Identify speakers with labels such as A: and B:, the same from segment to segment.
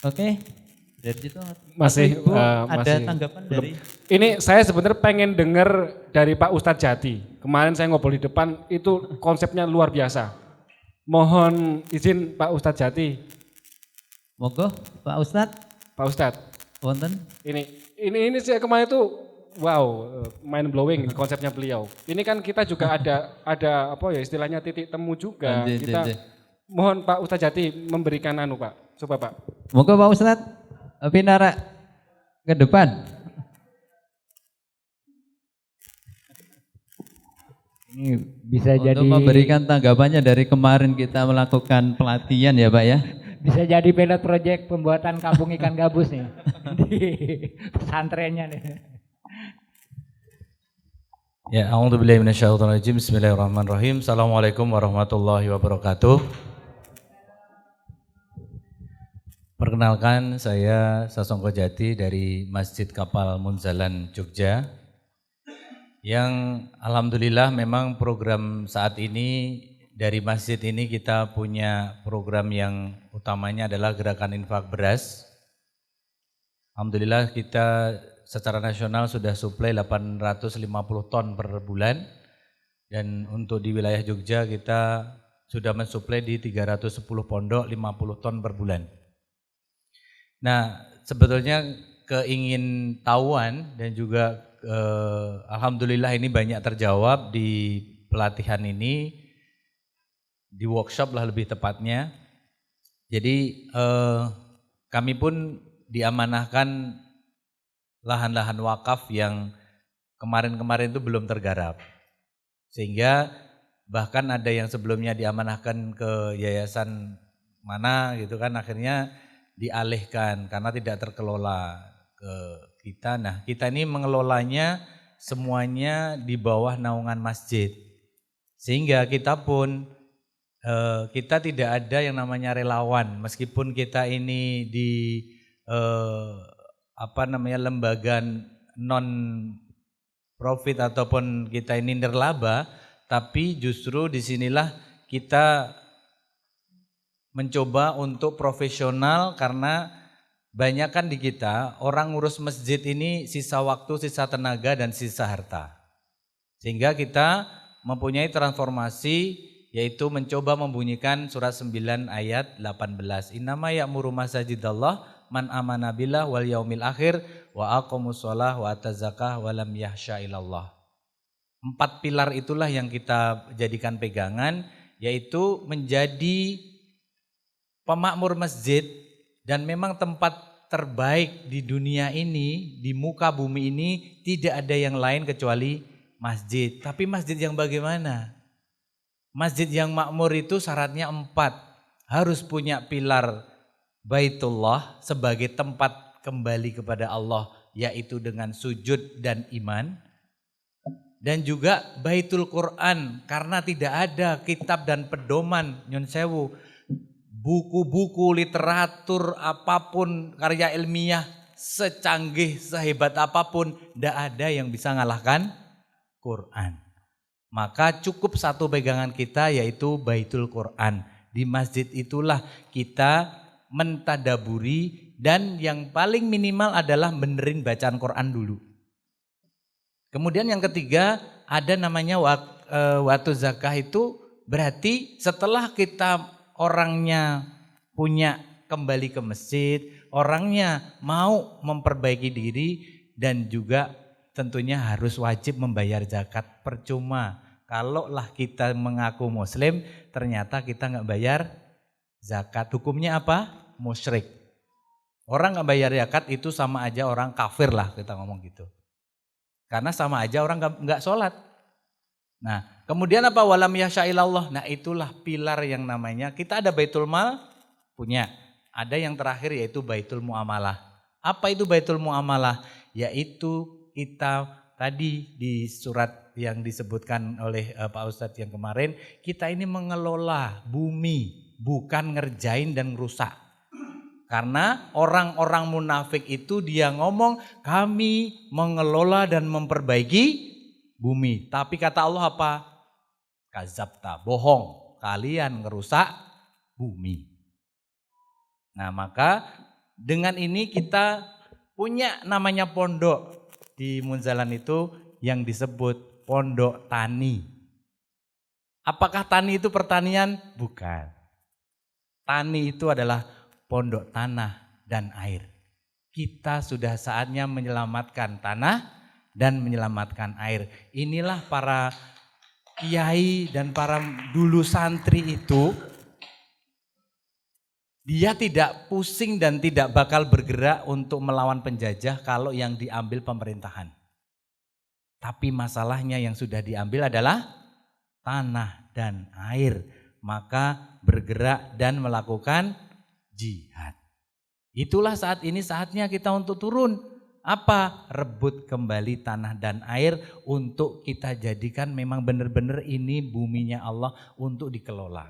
A: Oke. Dari situ
B: Masih,
A: Ibu ada
B: masih
A: tanggapan
B: belum.
A: dari
B: Ini saya sebenarnya pengen dengar dari Pak Ustadz Jati. Kemarin saya ngobrol di depan, itu konsepnya luar biasa. Mohon izin Pak Ustadz Jati.
A: monggo Pak Ustadz,
B: Pak Ustadz,
A: wonten.
B: ini saya kemarin itu wow, mind blowing konsepnya beliau. Ini kan kita juga ada apa ya istilahnya titik temu juga. Kita mohon Pak Ustadz Jati memberikan Pak. Coba Pak.
A: Monggo Pak Ustadz, pinara ke depan.
C: Ini bisa
A: Untuk
C: jadi
A: memberikan tanggapannya dari kemarin kita melakukan pelatihan ya Pak ya.
C: bisa jadi pilot project pembuatan kampung ikan gabus nih di pesantrennya nih.
D: Ya, a'udzubillahi minasyaitonirrajim. Bismillahirrahmanirrahim. Assalamualaikum warahmatullahi wabarakatuh. Perkenalkan, saya Sasongko Jati dari Masjid Kapal Munzalan Jogja. Yang alhamdulillah memang program saat ini dari masjid ini kita punya program yang utamanya adalah gerakan infak beras. Alhamdulillah kita secara nasional sudah suplai 850 ton per bulan, dan untuk di wilayah Jogja kita sudah mensuplai di 310 pondok 50 ton per bulan. Nah, sebetulnya keingintahuan dan juga alhamdulillah ini banyak terjawab di pelatihan ini, di workshop lah lebih tepatnya. Jadi kami pun diamanahkan lahan-lahan wakaf yang kemarin-kemarin itu belum tergarap. Sehingga bahkan ada yang sebelumnya diamanahkan ke yayasan mana gitu kan, akhirnya dialihkan karena tidak terkelola ke kita. Nah, kita ini mengelolanya semuanya di bawah naungan masjid. Sehingga kita pun kita tidak ada yang namanya relawan, meskipun kita ini di lembaga non profit ataupun kita ini nirlaba, tapi justru disinilah kita mencoba untuk profesional, karena banyak kan di kita orang ngurus masjid ini sisa waktu, sisa tenaga dan sisa harta, sehingga kita mempunyai transformasi, yaitu mencoba membunyikan surat 9 ayat 18. Innama ya'muru masajidallah man amana billah wal yaumil akhir wa aqamus shalah wa ataz zakah wa lam yahsya ilallah. 4 pilar itulah yang kita jadikan pegangan, yaitu menjadi pemakmur masjid. Dan memang tempat terbaik di dunia ini, di muka bumi ini tidak ada yang lain kecuali masjid. Tapi masjid yang bagaimana? Masjid yang makmur itu syaratnya 4. Harus punya pilar Baitullah sebagai tempat kembali kepada Allah, yaitu dengan sujud dan iman. Dan juga Baitul Quran, karena tidak ada kitab dan pedoman, nyun sewu, buku-buku, literatur, apapun, karya ilmiah, secanggih, sehebat apapun, tidak ada yang bisa ngalahkan Quran. Maka cukup satu pegangan kita, yaitu Baitul Quran. Di masjid itulah kita mentadaburi, dan yang paling minimal adalah benerin bacaan Quran dulu. Kemudian yang ketiga ada namanya waktu zakah. Itu berarti setelah kita orangnya punya kembali ke masjid, orangnya mau memperbaiki diri, dan juga tentunya harus wajib membayar zakat. Percuma kalau lah kita mengaku muslim ternyata kita nggak bayar zakat. Hukumnya apa? Musyrik. Orang nggak bayar zakat itu sama aja orang kafir lah, kita ngomong gitu. Karena sama aja orang nggak sholat. Nah, kemudian apa? Walam yashailallah. Nah, itulah pilar yang namanya, kita ada Baitul Mal, punya. Ada yang terakhir yaitu Baitul Muamalah. Apa itu Baitul Muamalah? Yaitu kita tadi di surat yang disebutkan oleh Pak Ustadz yang kemarin, kita ini mengelola bumi, bukan ngerjain dan ngerusak. Karena orang-orang munafik itu dia ngomong kami mengelola dan memperbaiki bumi. Tapi kata Allah apa? Kazabta, bohong, kalian ngerusak bumi. Nah, maka dengan ini kita punya namanya pondok di Munzalan itu yang disebut pondok tani. Apakah tani itu pertanian? Bukan. Tani itu adalah pondok tanah dan air. Kita sudah saatnya menyelamatkan tanah dan menyelamatkan air. Inilah para kiai dan para dulu santri itu, dia tidak pusing dan tidak bakal bergerak untuk melawan penjajah kalau yang diambil pemerintahan. Tapi masalahnya yang sudah diambil adalah tanah dan air. Maka bergerak dan melakukan jihad. Itulah saat ini saatnya kita untuk turun. Apa? Rebut kembali tanah dan air untuk kita jadikan memang benar-benar ini buminya Allah untuk dikelola.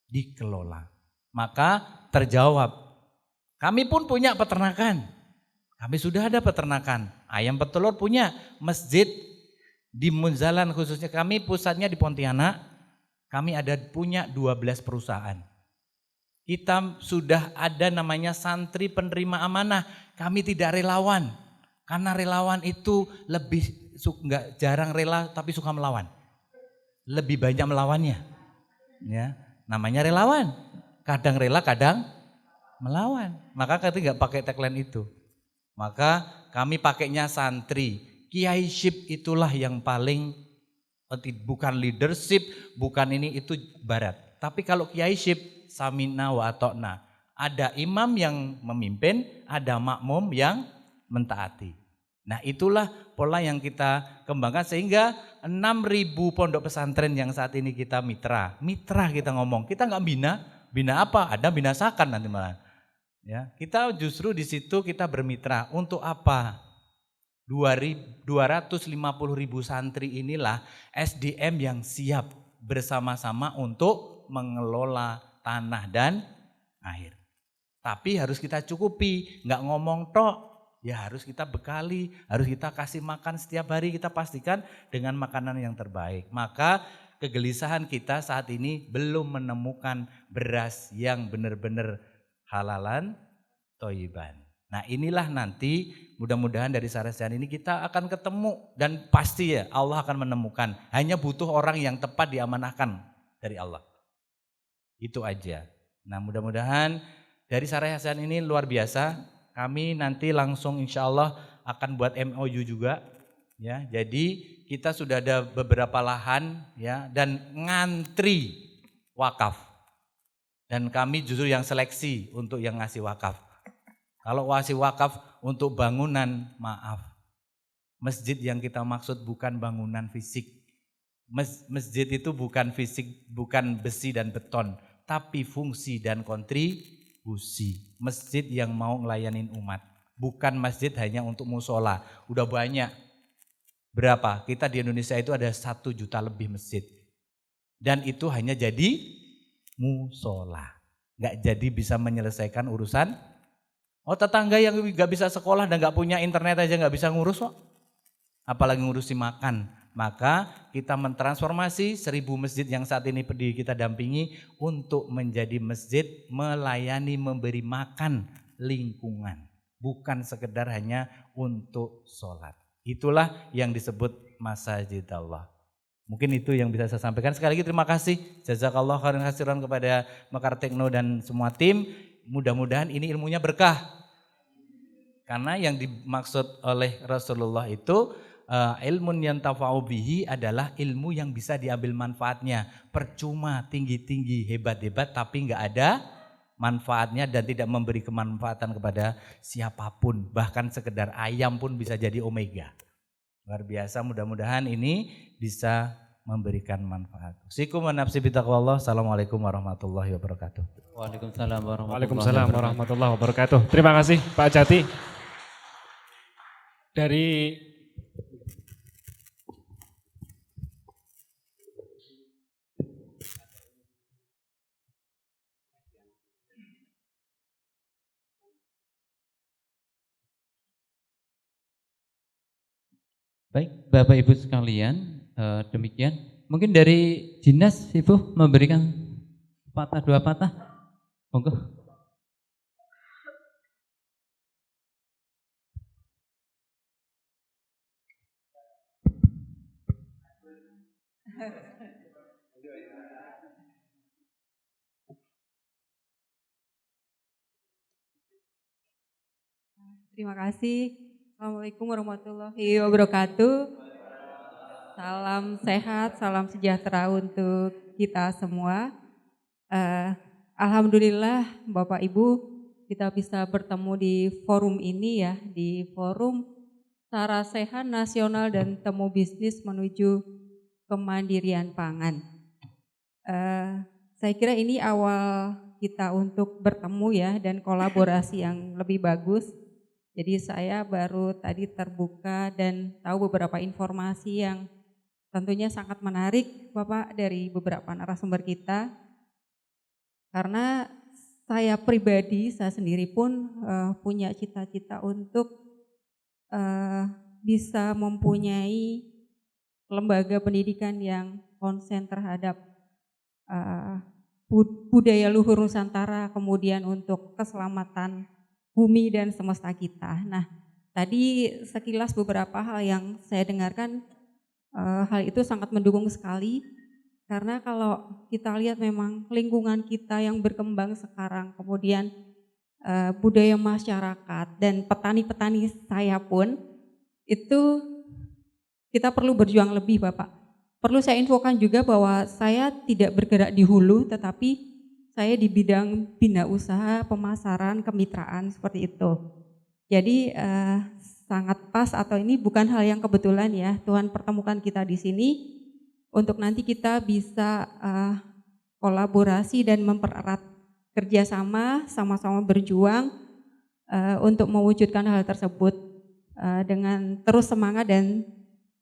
D: Dikelola. Maka terjawab, kami pun punya peternakan, kami sudah ada peternakan, ayam petelur punya, masjid di Munzalan khususnya kami pusatnya di Pontianak, kami ada punya 12 perusahaan. Kita sudah ada namanya santri penerima amanah, kami tidak relawan, karena relawan itu lebih nggak jarang rela tapi suka melawan, lebih banyak melawannya, ya namanya relawan. Kadang rela, kadang melawan. Maka kita nggak pakai tagline itu. Maka kami pakainya santri. Kiaiship itulah yang paling, bukan leadership, bukan ini, itu barat. Tapi kalau kiaiship, samina wa atokna. Ada imam yang memimpin, ada makmum yang mentaati. Nah itulah pola yang kita kembangkan sehingga 6.000 pondok pesantren yang saat ini kita mitra. Mitra kita ngomong, kita nggak bina. Bina apa? Ada binasakan nanti malah. Ya, kita justru di situ kita bermitra. Untuk apa? 250.000 santri inilah SDM yang siap bersama-sama untuk mengelola tanah dan air. Tapi harus kita cukupi, nggak ngomong tok. Ya harus kita bekali, harus kita kasih makan setiap hari, kita pastikan dengan makanan yang terbaik. Maka kegelisahan kita saat ini belum menemukan beras yang benar-benar halalan toyiban. Nah inilah nanti mudah-mudahan dari Sarasian ini kita akan ketemu dan pasti ya Allah akan menemukan. Hanya butuh orang yang tepat diamanahkan dari Allah. Itu aja. Nah mudah-mudahan dari Sarasian ini luar biasa. Kami nanti langsung insya Allah akan buat MOU juga. Ya, jadi kita sudah ada beberapa lahan ya dan ngantri wakaf. Dan kami justru yang seleksi untuk yang ngasih wakaf. Kalau ngasih wakaf untuk bangunan, maaf. Masjid yang kita maksud bukan bangunan fisik. Masjid itu bukan fisik, bukan besi dan beton, tapi fungsi dan kontribusi. Masjid yang mau ngelayanin umat. Bukan masjid hanya untuk musola, udah banyak. Berapa? Kita di Indonesia itu ada 1 juta lebih masjid. Dan itu hanya jadi musola. Gak jadi bisa menyelesaikan urusan. Oh tetangga yang gak bisa sekolah dan gak punya internet aja gak bisa ngurus kok. Apalagi ngurusi makan. Maka kita mentransformasi 1.000 masjid yang saat ini kita dampingi untuk menjadi masjid melayani, memberi makan lingkungan. Bukan sekedar hanya untuk sholat. Itulah yang disebut masajid Allah. Mungkin itu yang bisa saya sampaikan. Sekali lagi terima kasih. Jazakallah khairan katsiran kepada Mekar Tekno dan semua tim. Mudah-mudahan ini ilmunya berkah. Karena yang dimaksud oleh Rasulullah itu ilmun yantafa'u bihi adalah ilmu yang bisa diambil manfaatnya. Percuma tinggi-tinggi, hebat-hebat tapi enggak ada manfaatnya dan tidak memberi kemanfaatan kepada siapapun. Bahkan sekedar ayam pun bisa jadi omega. Luar biasa, mudah-mudahan ini bisa memberikan manfaat. Usikum wa nafsi bitaqwallah. Assalamualaikum warahmatullahi wabarakatuh.
B: Waalaikumsalam warahmatullahi wabarakatuh. Terima kasih Pak Jati. Dari
A: Baik, Bapak Ibu sekalian, demikian. Mungkin dari Jinas Ibu memberikan dua patah. Monggo.
E: Terima kasih. Assalamualaikum warahmatullahi wabarakatuh. Salam sehat, salam sejahtera untuk kita semua. Alhamdulillah Bapak Ibu, kita bisa bertemu di forum ini ya, di forum Sarasehan Nasional dan Temu Bisnis Menuju Kemandirian Pangan. Saya kira ini awal kita untuk bertemu ya dan kolaborasi yang lebih bagus. Jadi saya baru tadi terbuka dan tahu beberapa informasi yang tentunya sangat menarik Bapak dari beberapa narasumber kita. Karena saya pribadi, saya sendiri pun punya cita-cita untuk bisa mempunyai lembaga pendidikan yang konsen terhadap budaya luhur Nusantara, kemudian untuk keselamatan bumi dan semesta kita. Nah, tadi sekilas beberapa hal yang saya dengarkan, hal itu sangat mendukung sekali. Karena kalau kita lihat memang lingkungan kita yang berkembang sekarang, kemudian budaya masyarakat dan petani-petani saya pun, itu kita perlu berjuang lebih Bapak. Perlu saya infokan juga bahwa saya tidak bergerak di hulu, tetapi saya di bidang bina usaha, pemasaran, kemitraan seperti itu. Jadi sangat pas atau ini bukan hal yang kebetulan ya, Tuhan pertemukan kita di sini untuk nanti kita bisa kolaborasi dan mempererat kerjasama, sama-sama berjuang untuk mewujudkan hal tersebut dengan terus semangat dan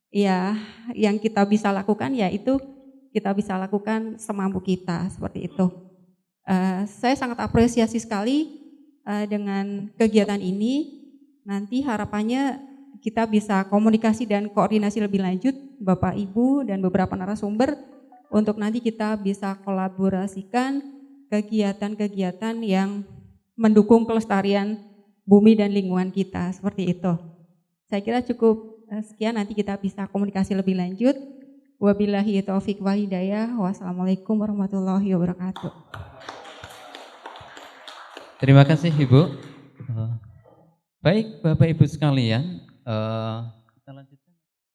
E: ya yang kita bisa lakukan ya itu kita bisa lakukan semampu kita seperti itu. Saya sangat apresiasi sekali dengan kegiatan ini. Nanti harapannya kita bisa komunikasi dan koordinasi lebih lanjut Bapak Ibu dan beberapa narasumber untuk nanti kita bisa kolaborasikan kegiatan-kegiatan yang mendukung kelestarian bumi dan lingkungan kita seperti itu. Saya kira cukup sekian, nanti kita bisa komunikasi lebih lanjut. Wabillahi taufiq wal hidayah. Wassalamualaikum warahmatullahi wabarakatuh.
A: Terima kasih Ibu. Baik Bapak Ibu sekalian,